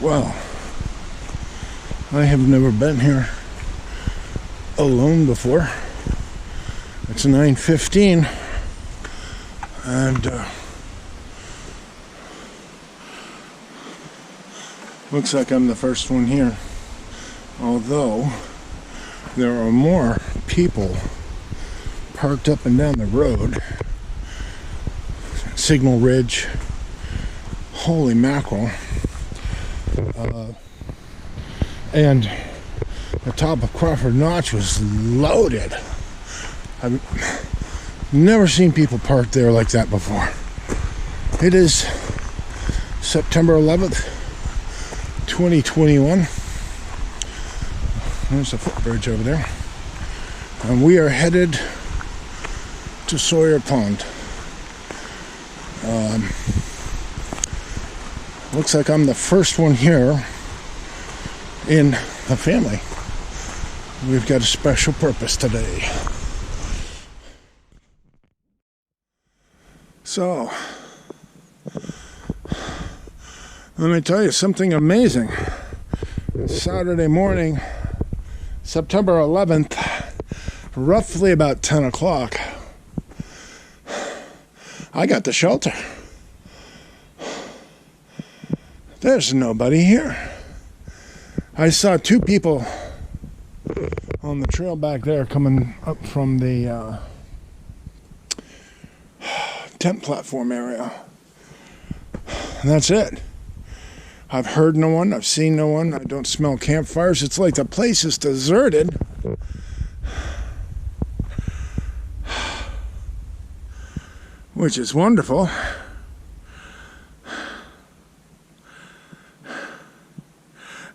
Well, I have never been here alone before. It's 9:15 and looks like I'm the first one here. Although there are more people parked up and down the road. Signal Ridge. Holy mackerel. And the top of Crawford Notch was loaded. I've never seen people park there like that before. It is September 11th, 2021. There's a footbridge over there. And we are headed to Sawyer Pond. Looks like I'm the first one here in the family. We've got a special purpose today. So, let me tell you something amazing. Saturday morning, September 11th, roughly about 10 o'clock, I got the shelter. There's nobody here. I saw two people on the trail back there coming up from the tent platform area. And that's it. I've heard no one. I've seen no one. I don't smell campfires. It's like the place is deserted. Which is wonderful.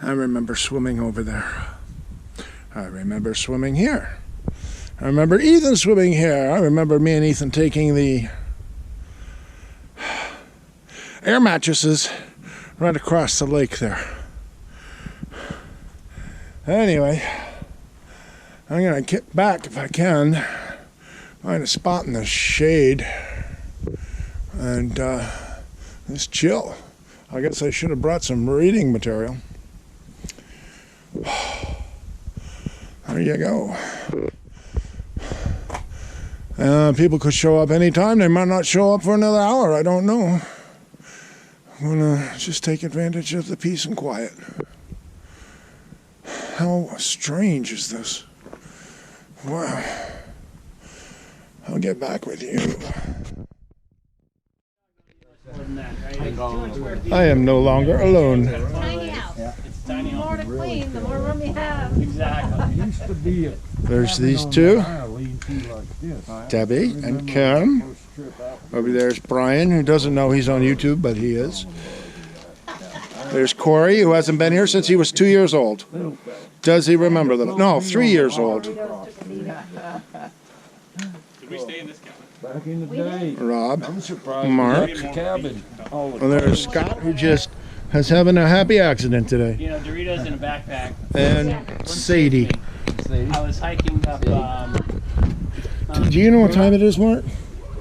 I remember swimming over there. I remember swimming here. I remember Ethan swimming here. I remember me and Ethan taking the air mattresses right across the lake there. Anyway, I'm going to get back if I can. Find a spot in the shade. And just chill. I guess I should have brought some reading material. There you go. People could show up anytime. They might not show up for another hour. I don't know. I'm gonna just take advantage of the peace and quiet. How strange is this? Wow. I'll get back with you. I am no longer alone. Tiny house. The more to clean, the more room you have. Exactly. There's these two, Debbie and Kim. Over there's Brian, who doesn't know he's on YouTube, but he is. There's Corey, who hasn't been here since he was 2 years old. Does he remember them? No, 3 years old. Did we stay in this cabin? Back in the day. Rob, I'm surprised. Mark. Cabin. And there's Scott, who just has having a happy accident today. You know, Doritos in a backpack. And Sadie. I was hiking up, Do you know what time it is, Mark?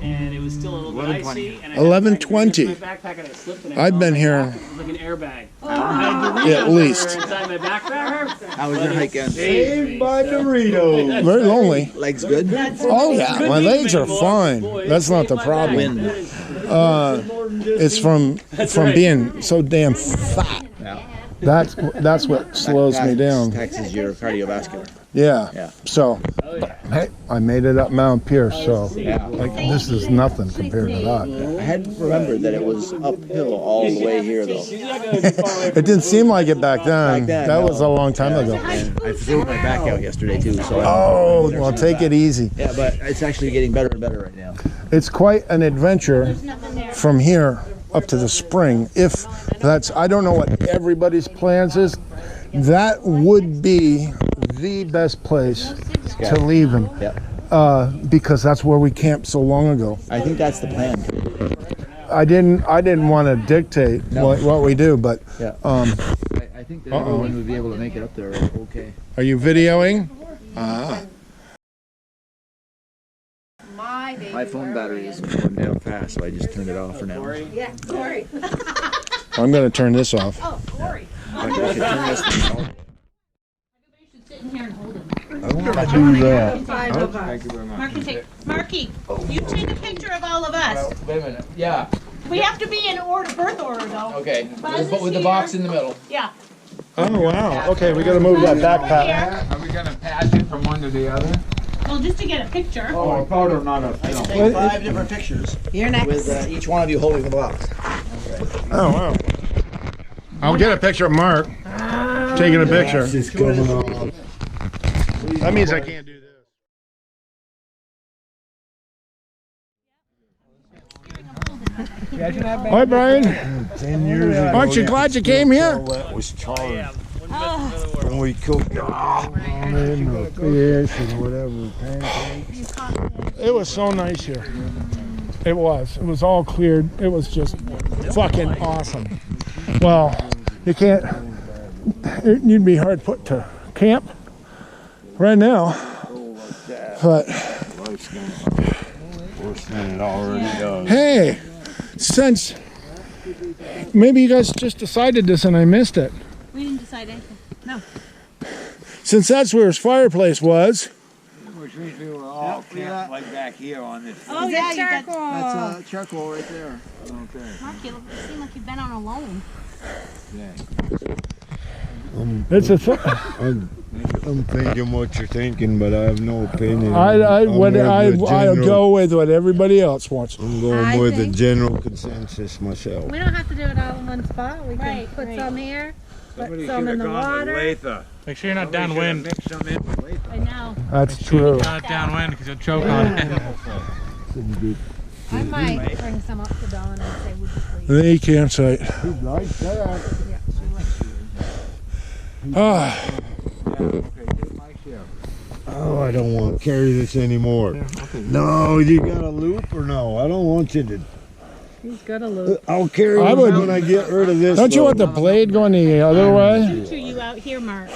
and it was still a little bit icy. And I 11:20. my backpack and I slipped and I I've fell been in my here. backpack. It was like an airbag. I Yeah, had at least. inside my backpack. How was your hike end? Saved by Doritos. Very lonely. Legs good? Oh yeah, my legs are fine. That's not the problem. It's from being so damn fat. Yeah. That's what slows me down. Taxes your cardiovascular. Yeah. Yeah. So, hey, I made it up Mount Pierce, so Yeah. like this is nothing compared to that. I hadn't remembered that it was uphill all the way here, though. It didn't seem like it back then. That no. was a long time ago. And I threw my back out yesterday, too. So Oh, well, take it easy. Yeah, but it's actually getting better and better right now. It's quite an adventure from here up to the spring. If that's, I don't know what everybody's plans is. That would be the best place to leave him. Yep. Because that's where we camped so long ago. I think that's the plan. I didn't want to dictate what we do, but Yeah. I think that everyone would be able to make it up there okay. Are you videoing? My phone battery is going down fast, so I just turned it off for now. Yeah, Corey. I'm going to turn this off. Oh, Corey. Sit in here and hold him. Do that. Five of us. Thank you very much. Marky, you take a picture of all of us. Wait a minute. Yeah. We have to be in order, birth order though. Okay. Buzz But with the is box here. in the middle. Yeah. Oh, wow. Okay, we gotta move that backpack. Here. Are we gonna pass it from one to the other? Well, just to get a picture. Oh, a photo, not a film. Take 5 different pictures. You're next. With each one of you holding the box. Oh, wow. I'll get a picture of Mark taking a picture. That means I can't do this. Hi, Brian. 10 years ago. Aren't you glad you came here? That was charged. Oh, When we cooked ramen or fish and whatever, pancakes. It was so nice here. It was. It was all cleared. It was just fucking awesome. Well, you can't. You'd be hard put to camp right now. But Worse than it already does. hey, since maybe you guys just decided this and I missed it. we didn't decide anything. No. Since that's where his fireplace was. Which means we were all camped like back here on this. Oh, yeah, you got. That's charcoal right there. Okay. Mark, you seem like you've been on a loan. It's a. I'm thinking what you're thinking, but I have no opinion. I'll go with what everybody else wants. I'm going with the general consensus myself. We don't have to do it all in one spot. We can Right, put right. some here, put some in the water. Make sure you're not downwind. I know. That's true. Not downwind because you'll choke on it. I might bring some up to Dawn and say, would you please? The campsite. Like that. Ah, Oh, I don't want to carry this anymore. No, you got a loop or no? I don't want you to. He's got a loop. I'll carry I it would- when I get rid of this. don't you want the though. blade going the other way? Picture you out here, Mark.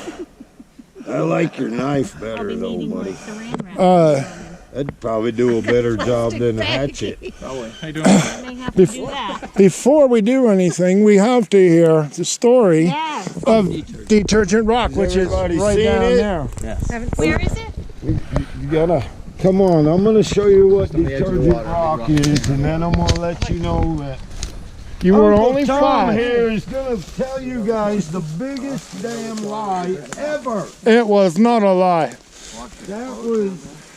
I like your knife I'll better be though, needing buddy. my saran wrap. That'd probably do a better job than a hatchet. How you doing? I may have to do that. Before we do anything, we have to hear the story Yes. of Detergent Rock, which is everybody right seen down it? there. Where is it? You gotta. Come on, I'm gonna show you what on the edge of the detergent water. rock is, and then I'm gonna let you know that. You were Uncle only Tom 5. here is gonna tell you guys the biggest damn lie ever. It was not a lie. That was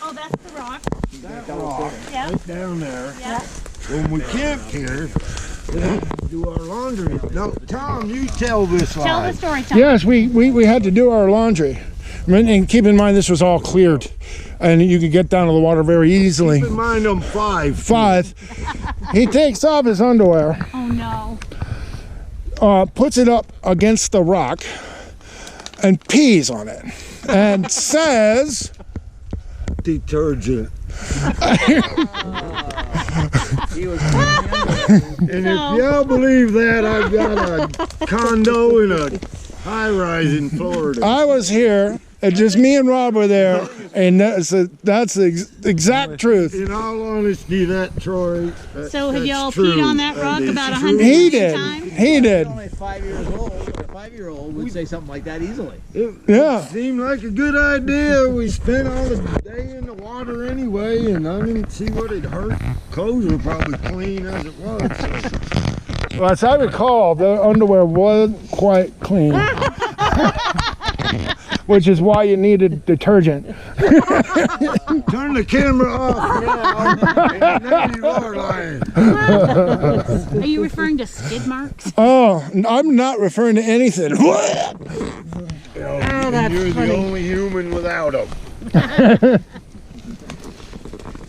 Oh, that's the rock. that rock Yeah. right down there. Yeah. When we camped here, do our laundry. No, Tom, you tell this lie. Tell the story, Tom. Yes, we had to do our laundry. And keep in mind, this was all cleared. And you could get down to the water very easily. Keep in mind I'm 5. 5. He takes off his underwear, Oh, no. puts it up against the rock, and pees on it. And says, Detergent. And No. if y'all believe that, I've got a condo in a high-rise in Florida. I was here, and just me and Rob were there, and that's the exact truth. In all honesty, that Troy. So have that's y'all true. peed on that rock is about true. 100 He did. times? He did. Only 5 years old, or a 5-year-old would say something like that easily. It Yeah. seemed like a good idea. We spent all the day in the water anyway, and I didn't see what it hurt. Clothes were probably clean as it was. So. Well, as I recall, the underwear was quite clean. Which is why you needed detergent. Turn the camera off now. Now you are lying. Are you referring to skid marks? Oh, I'm not referring to anything. And you're the only human without them.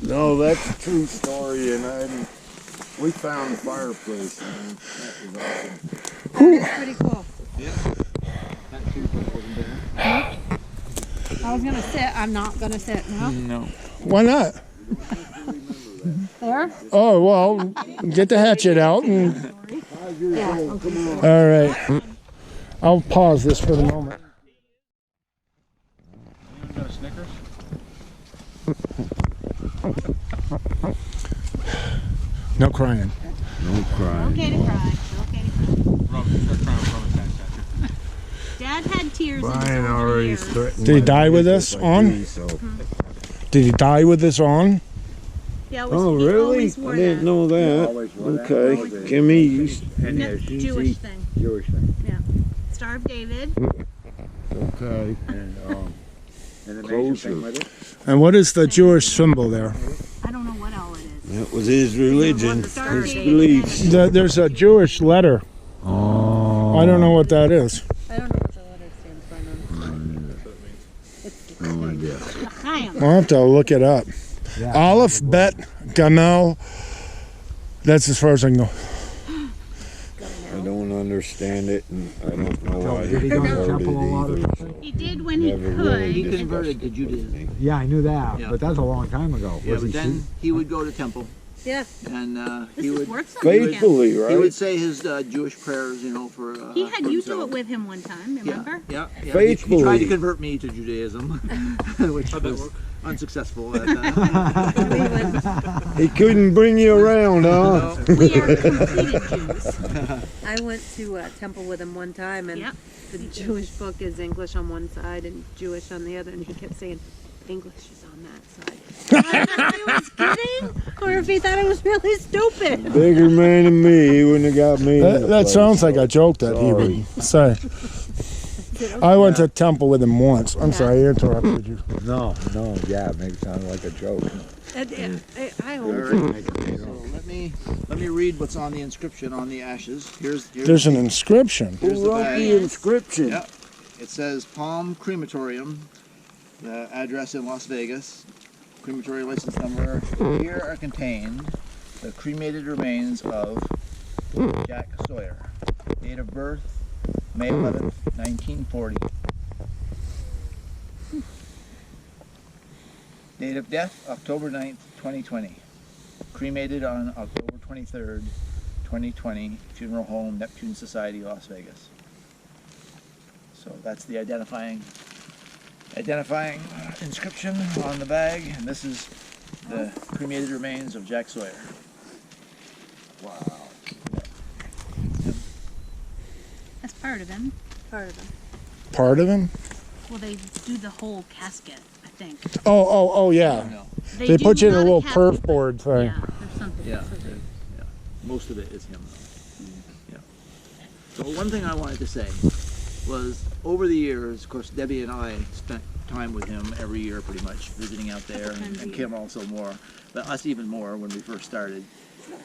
No, that's a true story, and we found the fireplace. Man. That was awesome. That's pretty cool. I was gonna sit. I'm not gonna sit now. No. Why not? There? Oh, well, get the hatchet out. And... Yeah. All right. I'll pause this for the moment. Got a Snickers? No crying. No crying. Okay to cry. Okay to cry. Start crying from his Dad had tears in his Brian older already years. threatened. Did he my die with business this if I on? do, so. Did he die with this on? Yeah, it was, Oh, he really? always I wore didn't that. know that. Always wore that. Okay. Always. Kimmy, you... And No, there's Jewish thing. Jewish thing. Star of David. Okay. And the major Closer. thing with it. And what is the Jewish symbol there? I don't know what all it is. That was his religion, Star of his David beliefs. and a- There's a Jewish letter. Oh. I don't know what that is. I don't know what the letter stands for. No idea. L'chaim. I'll have to look it up. Aleph, Bet, Gamel. That's as far as I can go. I don't understand it, and I don't know why Did he go to temple a lot either. of He did when he Never could. really He discussed converted to it. Judaism. Yeah, I knew that, Yeah. but that's a long time ago. Yeah, Was but he then he would go to temple Yeah. and This he is would worth something. Faithfully, he right? would say his Jewish prayers, you know, for He had for you do himself. it with him one time, remember? Yeah. He Faithfully. tried to convert me to Judaism, which was unsuccessful. At that. He couldn't bring you around, huh? We are completed Jews. I went to a temple with him one time, and Yep. the Jewish book is English on one side and Jewish on the other, and he kept saying, English is on that side. I don't know if he was kidding, or if he thought it was really stupid. Bigger man than me, he wouldn't have got me. in the That place, sounds like so. a joke that he would say. I went to temple with him once. I'm sorry, I interrupted you. No, yeah, it makes it sound like a joke. I All hope. right. So let me read what's on the inscription on the ashes. Here's There's an inscription. Here's Who the wrote bag. the inscription? Yep. It says Palm Crematorium, the address in Las Vegas, crematory license number. Here are contained the cremated remains of Jack Sawyer. Date of birth, May 11th, 1940. Date of death, October 9th, 2020. Cremated on October 23rd, 2020. Funeral home, Neptune Society, Las Vegas. So that's the identifying inscription on the bag, and this is the cremated remains of Jack Sawyer. Wow. That's part of him. Part of him. Part of him? Well, they do the whole casket, I think. Oh, yeah. No. They do put you in a not little casket. perf board thing. Yeah, there's something. Yeah. Yeah. Most of it is him, though. Yeah. So one thing I wanted to say was, over the years, of course, Debbie and I spent time with him every year, pretty much, visiting out there, and Kim also more, but us even more when we first started.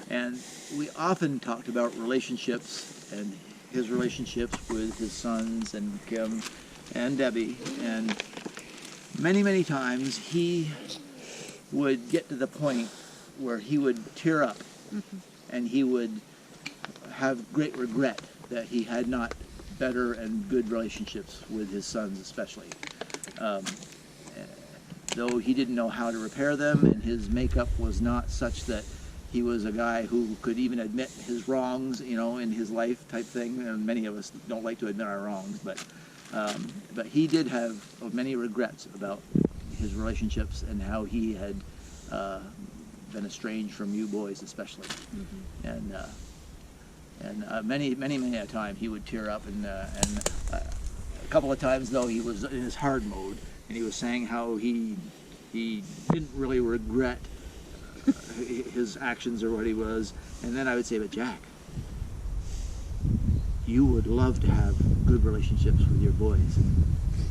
And we often talked about relationships and his relationships with his sons and Kim and Debbie, and many times he would get to the point where he would tear up and he would have great regret that he had not better and good relationships with his sons especially. Though he didn't know how to repair them, and his makeup was not such that he was a guy who could even admit his wrongs, you know, in his life type thing. And many of us don't like to admit our wrongs, but he did have many regrets about his relationships and how he had been estranged from you boys especially. And many a time he would tear up, and a couple of times though he was in his hard mode, and he was saying how he didn't really regret his actions or what he was. And then I would say, but Jack, you would love to have good relationships with your boys.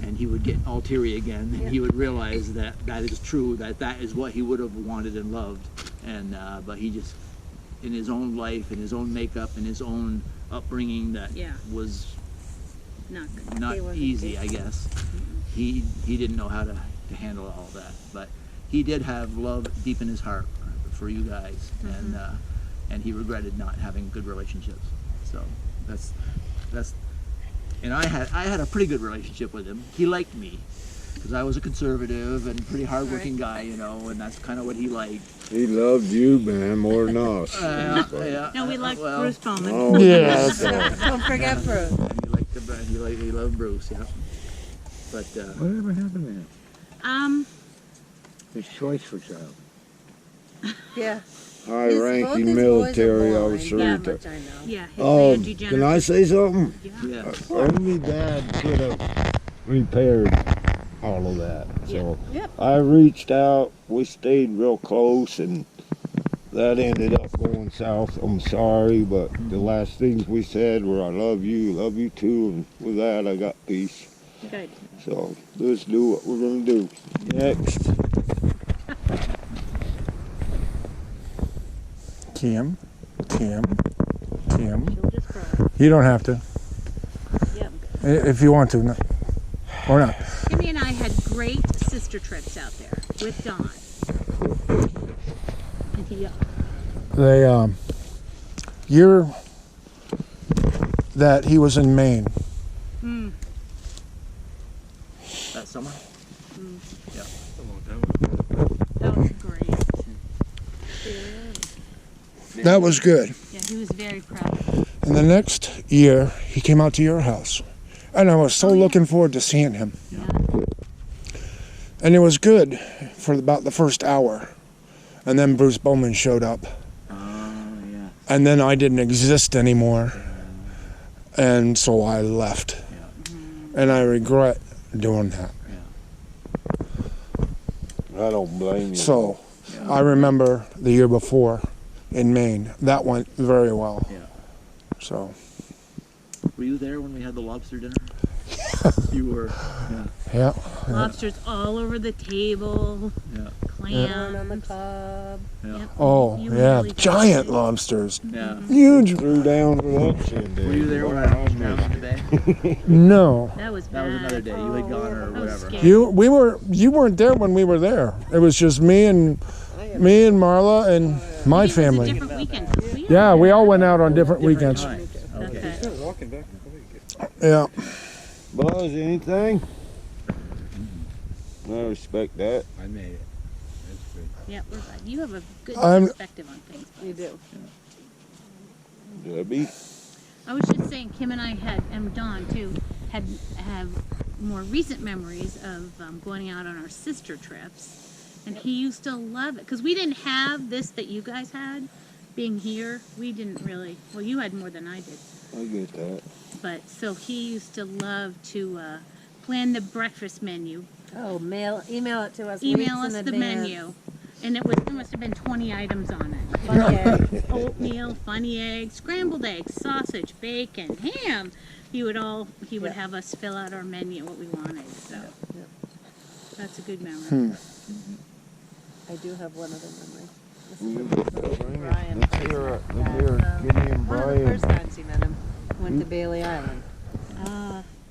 And he would get all teary again, and he would realize that that is true, that is what he would have wanted and loved. And but he just, in his own life, in his own makeup, in his own upbringing, that was not easy, I guess. He didn't know how to handle all that, but he did have love deep in his heart for you guys, and he regretted not having good relationships. So that's and I had a pretty good relationship with him. He liked me because I was a conservative and pretty hardworking guy, you know, and that's kind of what he liked. He loved you, man, more than us. Yeah. No, we like well, Bruce Bowman. Oh, Yes. Don't forget Bruce. And he loved Bruce, yeah. But Whatever happened to him? His choice for child. Yeah. high-ranking military. I was Yeah, sure. much I know. Yeah, his Angie Can Jennifer. I say something? Yeah. Only Dad could have repaired all of that. So Yep. I reached out. We stayed real close, and that ended up going south. I'm sorry, but the last things we said were "I love you too," and with that, I got peace. Good. So let's do what we're gonna do next. Kim. She'll just cry. You don't have to. Yep. If you want to, no. Or not. Kimmy and I had great sister trips out there with Don. And he, The year that he was in Maine, That summer. that was great. that was good. Yeah, he was very proud. And the next year, he came out to your house. And I was so looking forward to seeing him. Yeah. And it was good for about the first hour. And then Bruce Bowman showed up. Yeah. And then I didn't exist anymore. And so I left. And I regret doing that. I don't blame you. So I remember the year before in Maine. That went very well. Yeah. So, Were you there when we had the lobster dinner? You were. yeah. Lobsters all over the table. Yeah. Corn on the Clams. Yeah. cob. Yep. Oh, You yeah. really did. Giant lobsters. Yeah. Huge. Threw down for lunch in there. Were you there when I was drowned in the bay? No. That was That was bad. another day. You had gone or That was whatever. scary. You weren't there when we were there. It was just me and Marla and my It was a family. different weekend. Yeah, we all went out on different weekends. Times. Okay. Okay. Yeah. Buzz, anything? I respect that. I made it. That's good. Yeah, we're fine. You have a good I'm- perspective on things. You do. Debbie? I was just saying, Kim and I had, and Dawn too, have more recent memories of going out on our sister trips, and he used to love it because we didn't have this that you guys had. Being here, we didn't really. Well, you had more than I did, I get that. but so he used to love to plan the breakfast menu, Oh, email it to us. email weeks us in the advance. menu, and there must have been 20 items on it. Funny egg. Oatmeal, funny eggs, scrambled eggs, sausage, bacon, ham. He would Yeah. have us fill out our menu what we wanted. So that's a good memory. I do have one other memory. This Mm. is from Brian. Let's hear it. Let's hear it. At, Gideon one of the Brian. first times he met him, went to Bailey Island.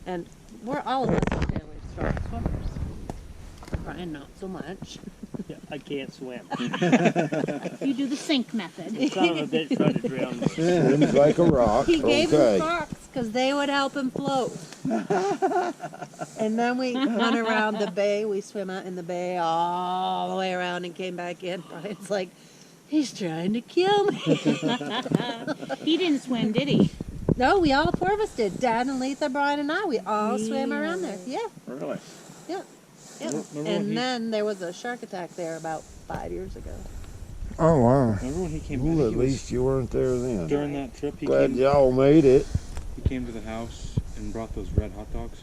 And we're all of us are fairly strong swimmers. Brian, not so much. Yeah, I can't swim. You do the sink method. Son of a bitch tried to drown me. Swims like a rock. He gave him Okay. socks because they would help him float. And then we went around the bay. We swim out in the bay all the way around and came back in. Brian's like, he's trying to kill me. He didn't swim, did he? No, we all four of us did. Dad and Letha, Brian and I. We all swam around there. Yeah. Really? Yeah. And then there was a shark attack there about 5 years ago. Oh, wow. Remember when he came Well, back? at least you weren't there then. During that trip, Glad y'all made it. he came to the house and brought those red hot dogs.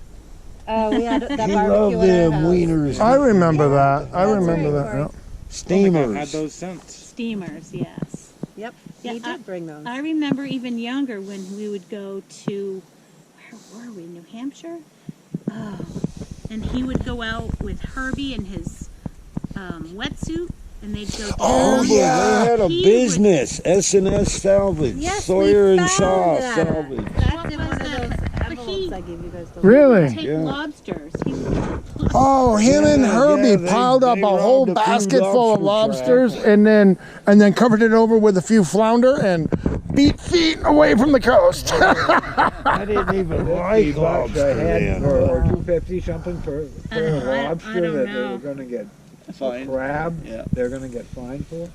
We had that You barbecue love at our them house. wieners. I remember that. I That's remember right, that. Corey. Yeah. I had Steamers. those since. Steamers, yes. Yep. Yeah, He did bring those. I remember even younger when we would go to, where were we, New Hampshire? Oh, and he would go out with Herbie in his wetsuit, and they'd go down. Oh, yeah. They had a He business. S&S Salvage. Yes, Sawyer we and found Shaw that. Salvage. That's in What one was of that? those But envelopes I gave you guys. To Really? Take Yeah. lobsters. He would Oh, him and Yeah, Herbie yeah, piled up they a whole robbed a few basket full of lobster lobsters and then covered it over with a few flounder and beat feet away from the coast. I didn't even like $50 lobster a head then. for, or $2.50 something for a I lobster don't that they know. were going to get Fine. Crab, Yeah. they're gonna get fined for?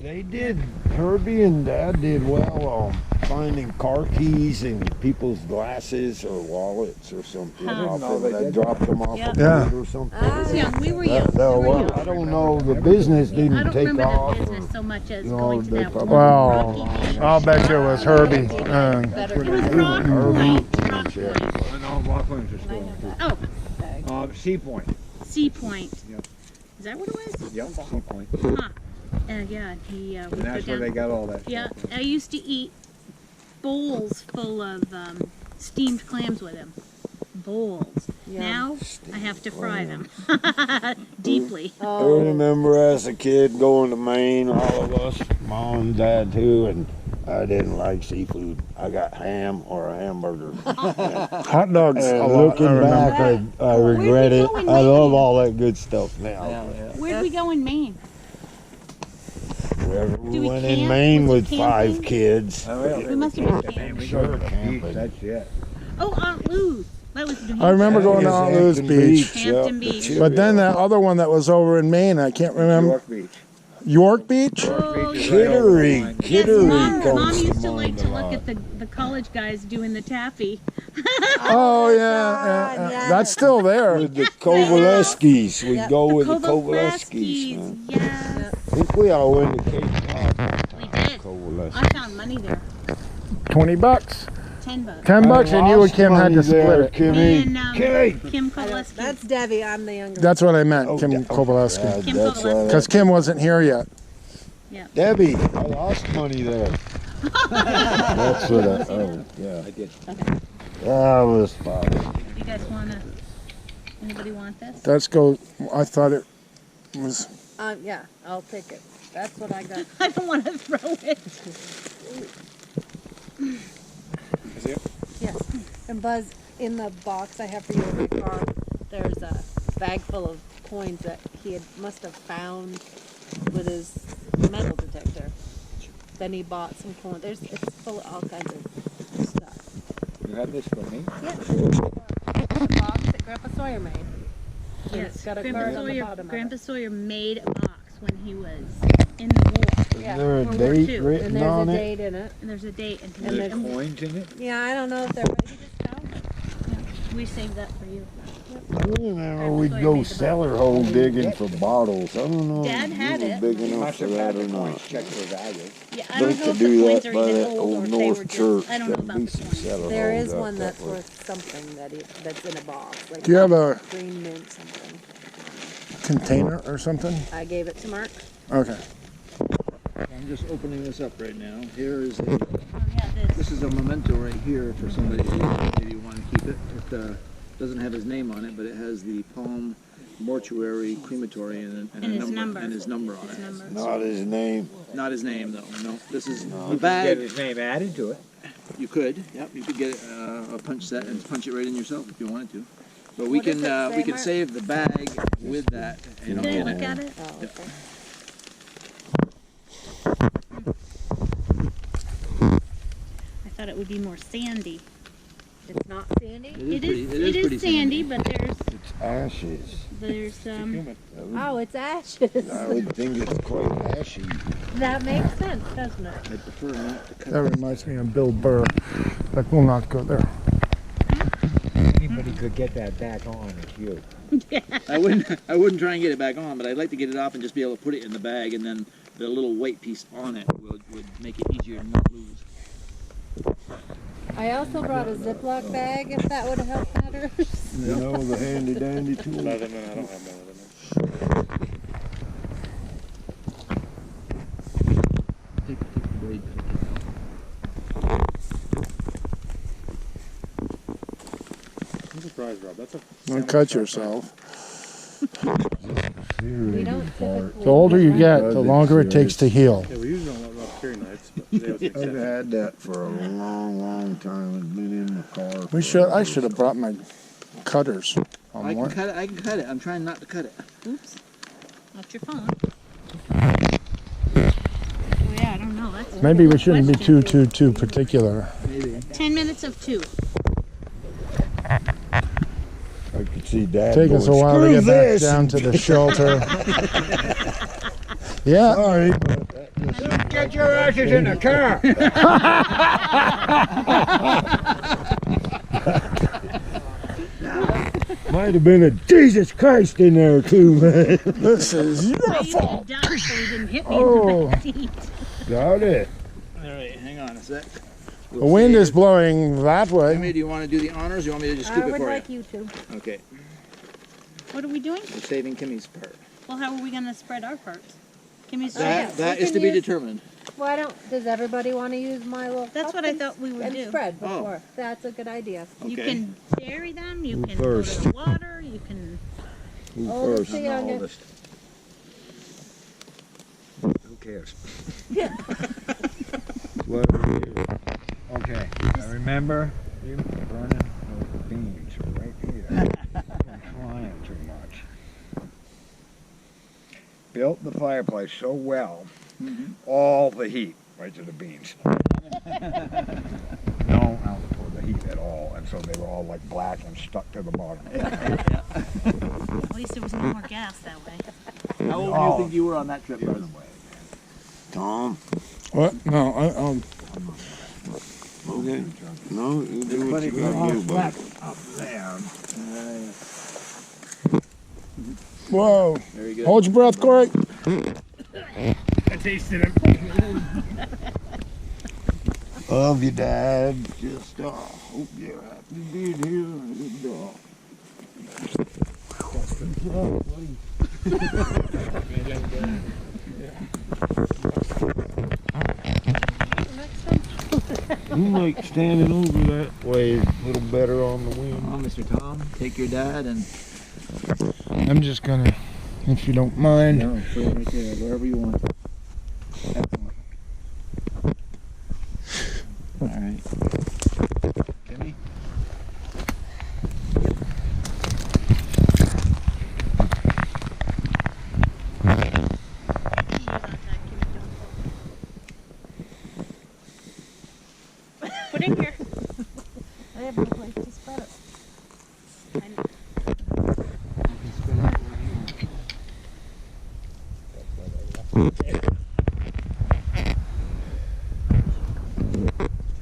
They did. Herbie and Dad did well finding car keys and people's glasses or wallets or something. Huh. Off No, of they that did. dropped them off Yeah. a Yeah. boat or something. Ah. I was young. We were young. That We were well, young. I don't know. The business I didn't don't take remember off. the business so much as you know, going to they that probably- Well, Rocky Beach. I'll bet you it was Herbie. It was Rock Point. Rock Point. No, Rockland's is still. Oh, Sea Point. Sea Point. Yep. Is that what it was? Yep, Sea Point. Huh. Yeah, he And would go that's where down. they got all that Yeah, stuff. I used to eat bowls full of steamed clams with him. Bowls. Yum. Now I have to fry them deeply. I Oh, remember as a kid going to Maine, all of us, Mom and Dad too, and I didn't like seafood. I got ham or a hamburger. Hot dogs. a And lot, looking I remember. back, I Where'd we regret it. go in I love Maine? all that good stuff now. Yeah. Where'd we go in Maine? Wherever Do we we went camp? in Maine Was it with five camping? kids. We must have been camping. We Sure, go to the camping. beach, that's it. Oh, Aunt Lou's. That was New Hampshire. I remember going to Yes, Aunt Lou's Hampton Beach. Hampton the Beach. Cheerio. But then that other one that was over in Maine, I can't remember. York Beach. York Beach? Oh, Beach is yeah. right over the Kittery, line. Yes, Kittery Mom comes used to to like mind to a look lot. at the college guys doing the taffy. Oh, yeah, God, yeah. yes. That's still there. With the Kovaleskis, we Yep. go with the Kovalevskis, Kovaleskis, man. yes. I think we all went to Cape Cod. We did. Kovaleskis. I found money there. $20. $10. $10 and you and Kim had to split it. Kimmy. Me and Kimmy. Kim I don't- Kovalevsky. that's Debbie. I'm the younger. That's what I meant, Oh, Kim yeah. Kowaleski. Kim That's Kovalevsky. Because Kim wasn't here yet. Debbie, I lost money there. That's what I, oh, yeah. I did. That was fun. You guys anybody want this? Let's go. I thought it was. Yeah, I'll take it. That's what I got. I don't want to throw it. Is it? Yes. And Buzz, in the box I have for you in my car, there's a bag full of coins that he must have found with his metal detector. Then he bought some coins. It's full of all kinds of stuff. You had this for me? Yeah. The box that Grandpa Sawyer made. And Yes, it's got a Grandpa card on the Sawyer. bottom of Grandpa it. Sawyer made a box when he was in the war, Yeah. Is there a World War date II. And written there's a on it? date in it. and there's a date. And And There there's- coins in it? Yeah, I don't know if they're ready to sell. we saved that for you. I remember we'd Sawyer go made the cellar hole digging for bottles. I don't know Dad if had you were it. big You enough must for have that had or the not. coins, check their value. Yeah, I don't Used know to if the do coins that are by even that old or old if they were North just. Church. I don't know That about the decent coins. cellar There holes is up one that that's way. worth something that's in a box. Like Do you have a green mint something. container or something? I gave it to Mark. Okay. I'm just opening this up right now. Here is a, Oh yeah, this. this is a memento right here for somebody who maybe want to keep it. It doesn't have his name on it, but it has the Palm Mortuary Crematory and And his number. and his number on His it. number. Not his name. Not his name though. No, this is the You could bag. get his name added to it. You could, yep. You could get a punch set and punch it right in yourself if you wanted to. But we What does can it say, we can Mark? save the bag with that. Can I look at it? Oh, okay. I thought it would be more sandy. It's not sandy? It pretty- is pretty sandy, but It's ashes. there's Human. Oh, it's ashes. I would think it's quite ashy. That makes sense, doesn't it? I prefer not to cut. That reminds me of Bill Burr. But we'll not go there. Anybody could get that back on, it's you. I wouldn't try and get it back on, but I'd like to get it off and just be able to put it in the bag, and then the little weight piece on it would make it easier to not lose. I also brought a Ziploc bag if that would help matters. You know, the handy dandy tool. Leatherman, I don't have no Leatherman. Take the blade. I'm surprised, Rob. That's a. Don't cut yourself. We don't typically. The older you get, Yeah, the longer it takes to heal. Yeah, we usually don't love carry knives, but today was the I've exception. had that for a long, long time. It's been in the car. I should have brought my cutters. I can cut it. I can cut it. I'm trying not to cut it. Oops. That's your phone. Oh yeah, I don't know. That's Maybe we shouldn't be Question. too particular. Maybe. 10 minutes of 2. I could see Dad Taking us a going, while to "Screw get back this." down to the shelter. Yeah. Sorry. Get your asses in the car. Might have been a Jesus Christ in there too, man. This is your I used fault. to duck so he didn't hit me Oh. in the teeth. Got it. All right, hang on a sec. The wind is blowing that way. Jimmy, do you want to do the honors or you want me to just scoop I it would for like you to. you? Okay, What are we doing? we're saving Kimmy's part. Well, how are we going to spread our parts? Kimmy's That, that we is can to be use- determined. Why don't, does everybody want to use my little That's cup what I and- thought we would and do. spread Oh. before? That's a good idea. You Okay. can dairy them, you Who can go first? to the water, you can... Who Oldest first? to youngest. Who cares? Whatever it is. Okay. I remember you burning those beans right here. Flying too much. Built the fireplace so well, all the heat right to the beans. No outlet for the heat at all, and so they were all like black and stuck to the bottom. At least there was no more gas that way. How old do you think you were on that trip, by the way? Tom? What? No, Okay. No, you do what plenty you of gotta do, buddy. Left up there. whoa. Very good. Hold your breath, Corey. I tasted it. Love you, Dad. Just hope you're happy being here. And, you like standing over that way a little better on the wind. Come on, Mr. Tom, take your dad and I'm just gonna, if you don't mind. no, put him right there, wherever you want. Excellent. All right. Kimmy? Put in here. I have no place to spread it.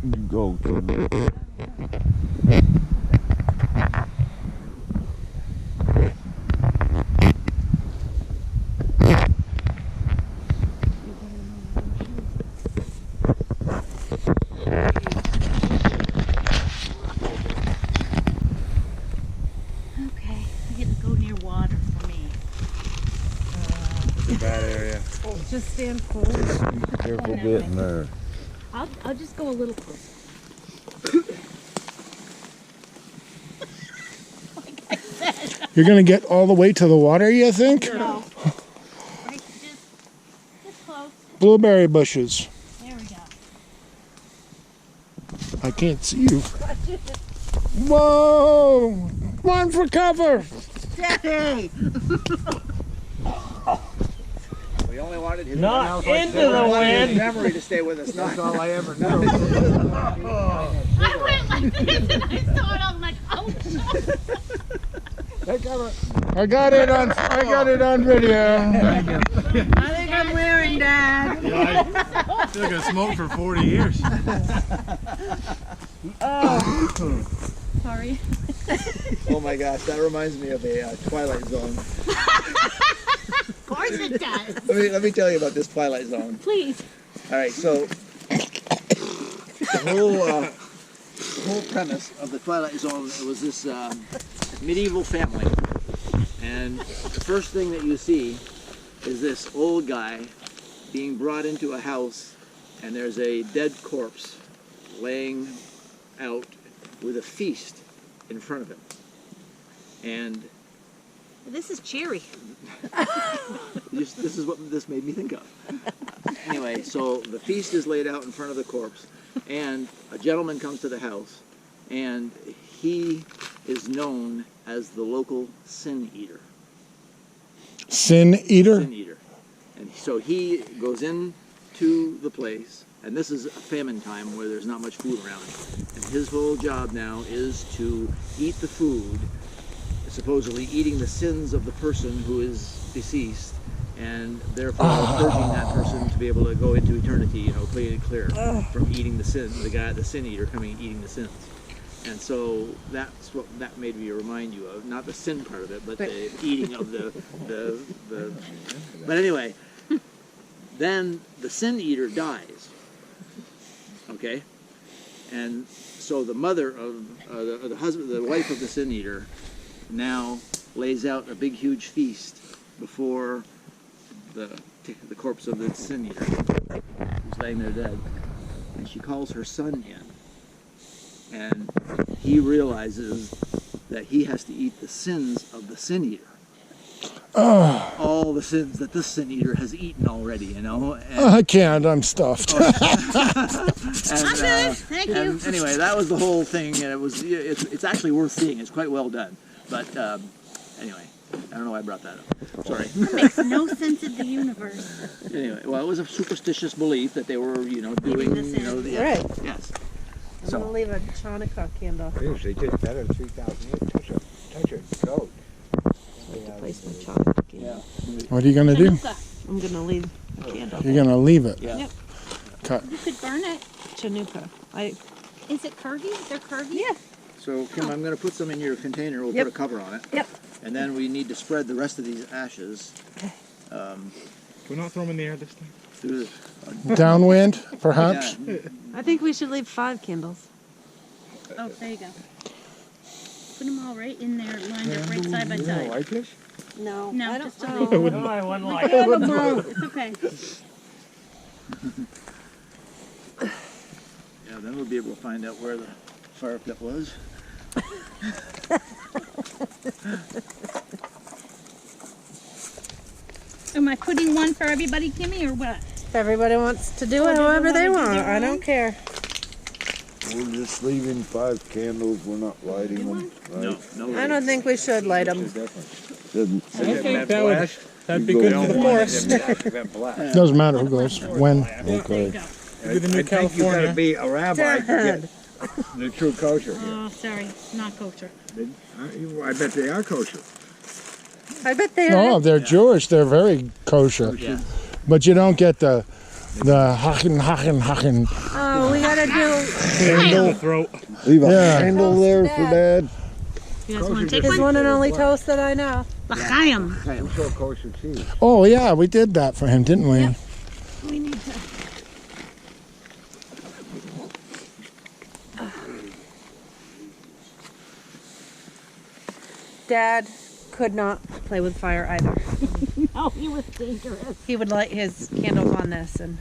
You go to the Okay, I get to go near water for me. It's a bad area. Just stand close. careful getting there. I'll just go a little closer. Like I said. You're gonna get all the way to the water, you think? No. Right, just close. Blueberry bushes. There we go. I can't see you. Whoa! Run for cover! Daddy! We only wanted his Not into the wind. memory to stay with us. That's all I ever know. I went like this and I saw it. I was like, ouch. I got it on video. I think I'm wearing, Dad. I feel like I smoked for 40 years. Sorry. Oh my gosh, that reminds me of a Twilight Zone. Of course it does. Let me tell you about this Twilight Zone. Please. All right, so the whole premise of the Twilight Zone, it was this medieval family, and the first thing that you see is this old guy being brought into a house, and there's a dead corpse laying out with a feast in front of him. And This is cheery. this is what this made me think of. Anyway, so the feast is laid out in front of the corpse, and a gentleman comes to the house, and he is known as the local sin eater. Sin eater? Sin eater. And so he goes into the place, and this is a famine time where there's not much food around. And his whole job now is to eat the food supposedly eating the sins of the person who is deceased, and therefore purging that person to be able to go into eternity, you know, clear from eating the sin, the sin eater coming and eating the sins. And so that's what that made me remind you of, not the sin part of it, but the eating of the but anyway, then the sin eater dies, okay? And so the mother of the husband, the wife of the sin eater, now lays out a big huge feast before the corpse of the sin eater who's laying there dead, and she calls her son in, and he realizes that he has to eat the sins of the sin eater. All the sins that this sin eater has eaten already, you know. And, I can't. I'm stuffed. I'm good. Thank you. Anyway, that was the whole thing, and it's actually worth seeing. It's quite well done. But anyway, I don't know why I brought that up. Sorry. That makes no sense in the universe. Anyway, well, it was a superstitious belief that they were, you know, doing, this you know, in. Right. Yes. I'm gonna leave a Chanukah candle. Usually did better 3,008. Touch a goat. Place my Chanukah candle. What are you gonna do? I'm gonna leave a candle. You're gonna leave it. Yeah. Yep. Cut. You could burn it. Chanukah. Is it curvy? They're curvy? Yeah. So, Kim, I'm going to put some in your container. We'll Yep. put a cover on it. Yep. And then we need to spread the rest of these ashes. Okay. Can we not throw them in the air this time? Through Downwind, perhaps. Yeah. I think we should leave 5 candles. Oh, there you go. Put them all right in there, lined up right side by You don't side. like this? No, No, I don't just a know. little. No, I wouldn't like It's it. okay. Yeah, then we'll be able to find out where the fire pit was. Am I putting one for everybody, Kimmy, or what? If everybody wants to do Or it do they however they wanna do want, their I own? don't care. We're just leaving 5 candles. We're not lighting them. Right? No. I don't think we should light them. Doesn't Okay, that'd be good for the course. Doesn't matter who goes when. There you okay. go. Be the new I think you California. gotta be a rabbi to Dad. get the true kosher. Oh, sorry, not kosher. I bet they are kosher. I bet they No, are. if they're Jewish, they're very kosher. Yeah. But you don't get the hachen. Oh, we gotta do Candle throat. leave a Yeah. candle there for Dad. You guys want to take his one? one and only toast that I know. L'chaim. So kosher cheese. Oh yeah, we did that for him, didn't we? Yep. We need to. Dad could not play with fire either. No, he was dangerous. He would light his candles on this and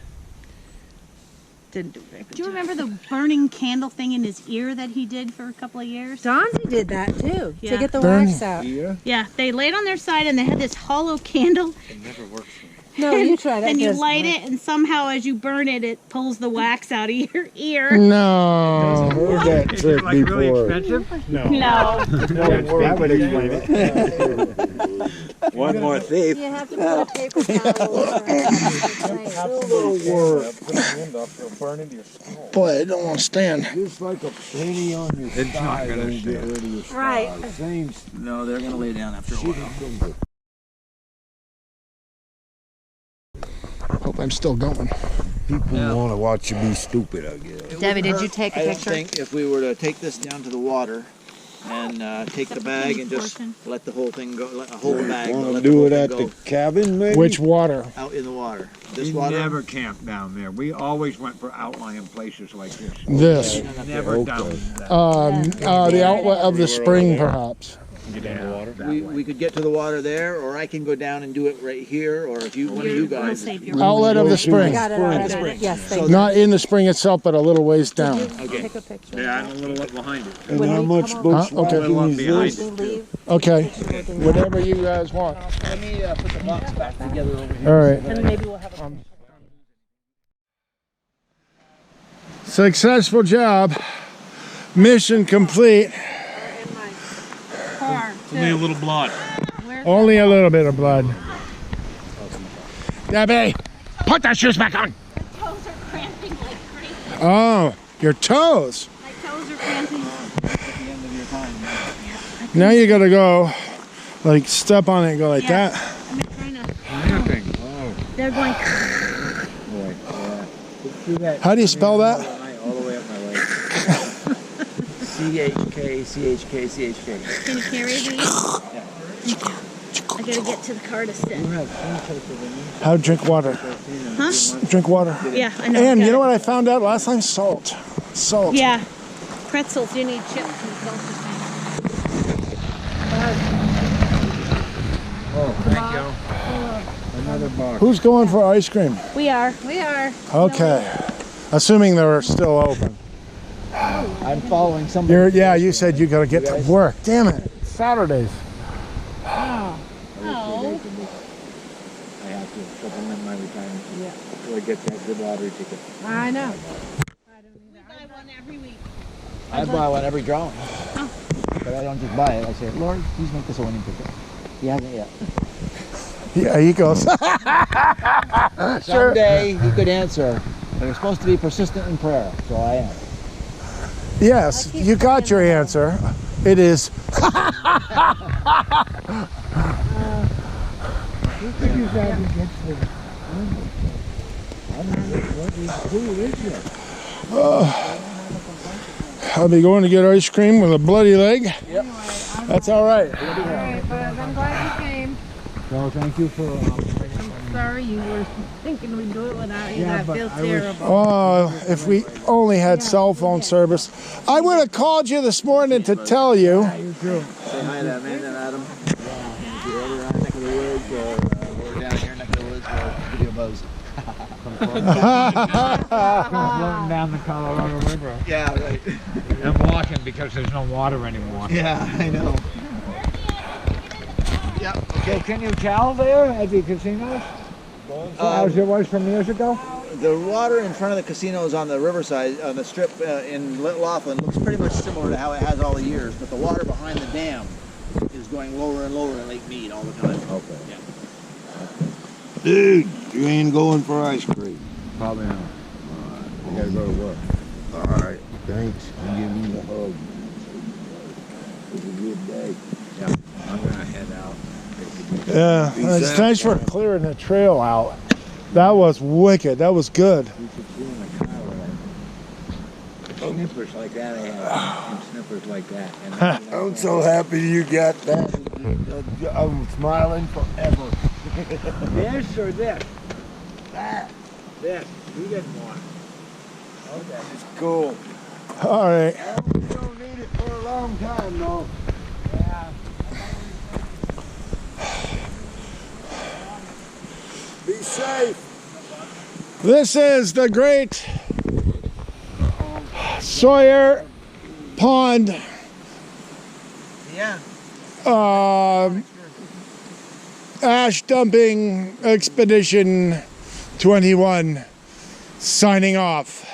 didn't do very good. Do you remember the burning candle thing in his ear that he did for a couple of years? Donzie did that too, Yeah. to get the Burn- wax out. Yeah. Yeah, they laid on their side and they had this hollow candle. It never works for me. No, you try that. And you doesn't light work. it, and somehow as you burn it, it pulls the wax out of your ear. No. Heard that Is trick it like really before. expensive? No. No. That would explain it. One more thief. You have to put a paper towel over it. Burn into your skull. Boy, I don't want to stand. Just like a penny on your It's not thigh, gonna don't get stand. rid of your Right. scars. Same No, they're going to lay down after a while. Hope I'm still going. people Yeah. want to watch you be stupid, I guess. Debbie, did you take a I don't picture? think if we were to take this down to the water and take the bag and just let the whole thing go, let the whole bag Want to let the do whole it thing at go the cabin, maybe? Which water? out in the water. This We water. never camped down there. We always went for outlying places like this. This. Never Okay. down that. The outlet of the spring, perhaps. Get down to the water. We could get to the water there, or I can go down and do it right here, or if you, one of you We'll guys. save your Outlet of the I spring. got it already. Yes, thank you. Not in the spring itself, but a little ways down. Okay. Take a picture. Yeah, and a little up behind it. And When how we much come bush Huh? Okay. A little up walking is behind this? it. We leave. Okay. Whatever you guys want. Let me put the box back together over here. All right. And maybe we'll have a Successful job. Mission complete. car. Only a little blood. Only a little bit of blood. Debbie, put the shoes back on. My toes are cramping like crazy. Oh, your toes. My toes are cramping. At the end of your time. I Now you gotta go, like, step on it and go like Yeah. that. I'm trying to. Nothing. Oh, They're going. Boy, yeah. See that? How do you spell that? All the way up my leg. CHK, CHK, CHK. Can you carry these? I gotta get to the car to sit. You have any type of How to drink water. Huh? Drink water. Yeah, I know. And got you know it. what I found out last time? Salt. Salt. Yeah. Pretzels. You need chips and salt. oh, thank you. Another box. Who's going for ice cream? We are. We are. Okay. Assuming they're still open. I'm following somebody. Yeah, you said you gotta get to work. Damn it. It's Saturdays. Oh. I have to supplement my retirement. Yeah. So I get that good lottery ticket. I know. We buy one every week. I buy one every drawing. But I don't just buy it. I say, Lord, please make this a winning ticket. He hasn't yet. Yeah, he goes. Sure. Someday he could answer. But you're supposed to be persistent in prayer, so I am. Yes, you got your answer. It is. I'll be going to get ice cream with a bloody leg. Yep. That's all right. All right, but I'm glad you came. So thank you for. I'm sorry you were thinking we'd do it without you. Yeah, That but feels I was- terrible. Oh, if we only had cell phone service. I would have called you this morning to tell you. You too. Say hi to Amanda and Adam. If you're ever around neck of the woods or down here neck of the woods, we'll give you a buzz. Floating down the Colorado River. Yeah, right. I'm walking because there's no water anymore. Yeah, I know. Yeah. So can you tell there at the casinos? As it was from years ago? The water in front of the casinos on the riverside, on the strip in Laughlin, looks pretty much similar to how it has all the years, but the water behind the dam is going lower and lower in Lake Mead all the time. Okay. Yeah. Dude, you ain't going for ice cream. Probably not. I gotta go to work. All right. Thanks. I'm giving you a hug. It was a good day. Yeah, I'm gonna head out. Yeah, it's thanks for clearing the trail out. That was wicked. That was good. You should see in the car with snippers like that. I have and snippers like that. And I'm so happy you got that. I'm smiling forever. this or this? That. This. You get more. Okay. It's cool. All right. You don't need it for a long time, though. Yeah. Be safe. This is the great Sawyer Pond Yeah. Ash Dumping Expedition 21 signing off.